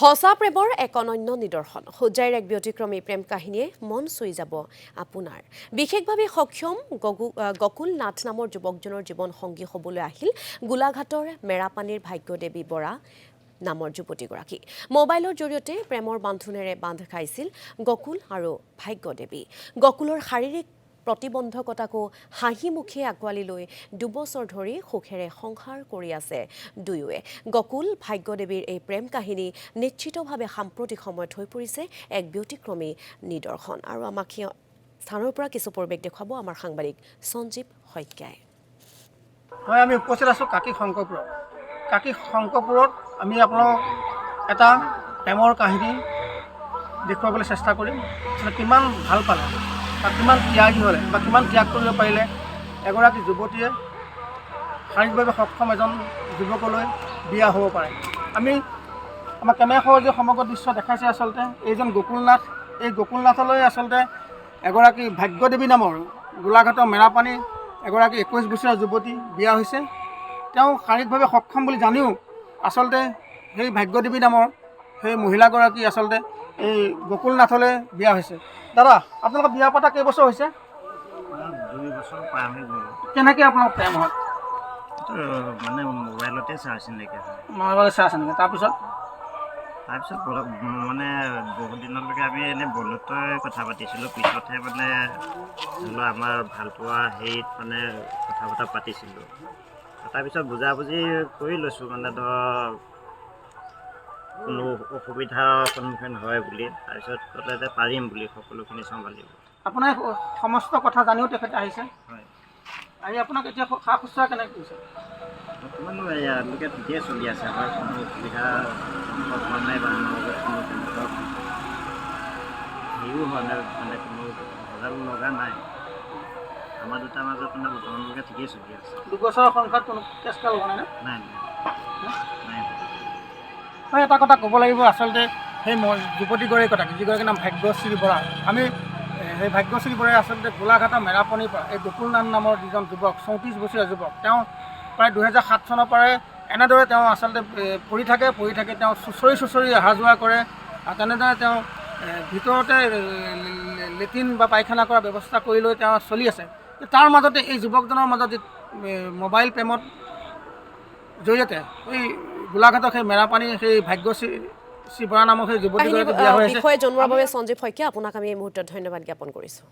সঁচা প্ৰেমৰ এক অনন্য নিদৰ্শন সজ্জাৰ এক ব্যতিক্ৰমী প্ৰেম কাহিনীয়ে মন চুই যাব আপোনাৰ বিশেষভাৱে সক্ষম গকুল নাথ নামৰ যুৱকজনৰ জীৱন সংগী হ'বলৈ আহিল গোলাঘাটৰ মেৰাপানীৰ ভাগ্যদেৱী বৰা নামৰ যুৱতীগৰাকী মোবাইলৰ জৰিয়তে প্ৰেমৰ বান্ধোনেৰে বান্ধ খাইছিল গকুল আৰু ভাগ্যদেৱী গকুলৰ শাৰীৰিক প্ৰতিবন্ধকতাকো হাঁহিমুখে আকোৱালি লৈ দুবছৰ ধৰি সুখেৰে সংসাৰ কৰি আছে দুয়োৱে গকুল ভাগ্যদেৱীৰ এই প্ৰেম কাহিনী নিশ্চিতভাৱে সাম্প্ৰতিক সময়ত হৈ পৰিছে এক ব্যতিক্ৰমী নিদৰ্শন আৰু আমাক স্থানৰ পৰা কিছু পৰিৱেশ দেখুৱাব আমাৰ সাংবাদিক সঞ্জীৱ শইকীয়াই হয় আমি উপস্থিত আছোঁ কাকি শংকৰপুৰত আমি আপোনাক এটা প্ৰেমৰ কাহিনী দেখুৱাবলৈ চেষ্টা কৰিম কিমান ভাল পালে বা কিমান ত্যাগী হ'লে বা কিমান ত্যাগ কৰিব পাৰিলে এগৰাকী যুৱতীয়ে শাৰীৰিকভাৱে সক্ষম এজন যুৱকলৈ বিয়া হ'ব পাৰে আমি আমাৰ কেমেৰা সহজে সমগ্ৰ দৃশ্য দেখাইছে আচলতে এইজন গকুলনাথ এই গকুলনাথলৈ আচলতে এগৰাকী ভাগ্যদেৱী নামৰ গোলাঘাটৰ মেৰাপানী এগৰাকী 21 বছৰীয়া যুৱতী বিয়া হৈছে তেওঁ শাৰীৰিকভাৱে সক্ষম বুলি জানিও আচলতে সেই ভাগ্যদেৱী নামৰ সেই মহিলাগৰাকী আচলতে এই গকুলনাথলৈ বিয়া হৈছে দাদা আপোনালোকৰ বিয়া পতা কেইবছৰ হৈছে 2 বছৰ পাৰ হৈ গ'ল কেনেকৈ আপোনাৰ প্ৰেম হয় মানে মোবাইলতে চাৰ্জ নেকি মোবাইলত চাই আছে নেকি তাৰপিছত মানে বহুত দিনলৈকে আমি এনেই বন্ধুত্বই কথা পাতিছিলোঁ পিছতহে মানে ধৰি লওক আমাৰ ভালপোৱা হেৰিত মানে কথা বতৰা পাতিছিলোঁ তাৰপিছত বুজাবুজি কৰি লৈছোঁ মানে ধৰক কোনো অসুবিধাৰ সন্মুখীন হয় বুলি তাৰপিছত ক'লে যে পাৰিম বুলি সকলোখিনি চম্ভালিব আপোনাৰ সমস্ত কথা জানিও তেখেতে আহিছে হয় আহি আপোনাক এতিয়া সা শুশ্ৰূষা কেনেকৈ কৰিছে বৰ্তমান লোকে ঠিকেই চলি আছে আমাৰ কোনো অসুবিধা হোৱা নাই বা আমাৰ লগত কোনো তেনেকুৱা হেৰিও হোৱা নাই মানে কোনো ভেজাল লগা নাই আমাৰ দুটাৰ মাজত মানে বৰ্তমানলৈকে ঠিকেই চলি আছে 2 বছৰৰ সংসাৰত কোনো কেছ কাল হোৱা নাই নাই নাই হয় এটা কথা ক'ব লাগিব আচলতে সেই যুৱতীগৰাকীৰ কথা যিগৰাকীৰ নাম ভাগ্যশ্ৰী বৰা আমি সেই ভাগ্যশ্ৰী বৰাই আচলতে গোলাঘাটৰ মেৰাপানীৰ পৰা এই গকুলনাথ নামৰ যিজন যুৱক 34 বছৰীয়া যুৱক তেওঁ প্ৰায় 2007 চনৰ পৰাই এনেদৰে তেওঁ আচলতে পৰি থাকে তেওঁ চুচৰি অহা যোৱা কৰে আৰু তেনেদৰে তেওঁ ভিতৰতে লেট্ৰিন বা পায়খানা কৰাৰ ব্যৱস্থা কৰি লৈ তেওঁ চলি আছে তাৰ মাজতে এই যুৱকজনৰ মাজত মোবাইল প্ৰেমত জৰিয়তে এই গোলাঘাটৰ সেই মেৰাপানী সেই ভাগ্যশ্ৰী বৰা নামৰ সেই যুৱতীগৰাকী বিয়া হৈ আছে বিষয়ে জনোৱাৰ বাবে সঞ্জীৱ শইকীয়া আপোনাক আমি এই মুহূৰ্তত ধন্যবাদ জ্ঞাপন কৰিছোঁ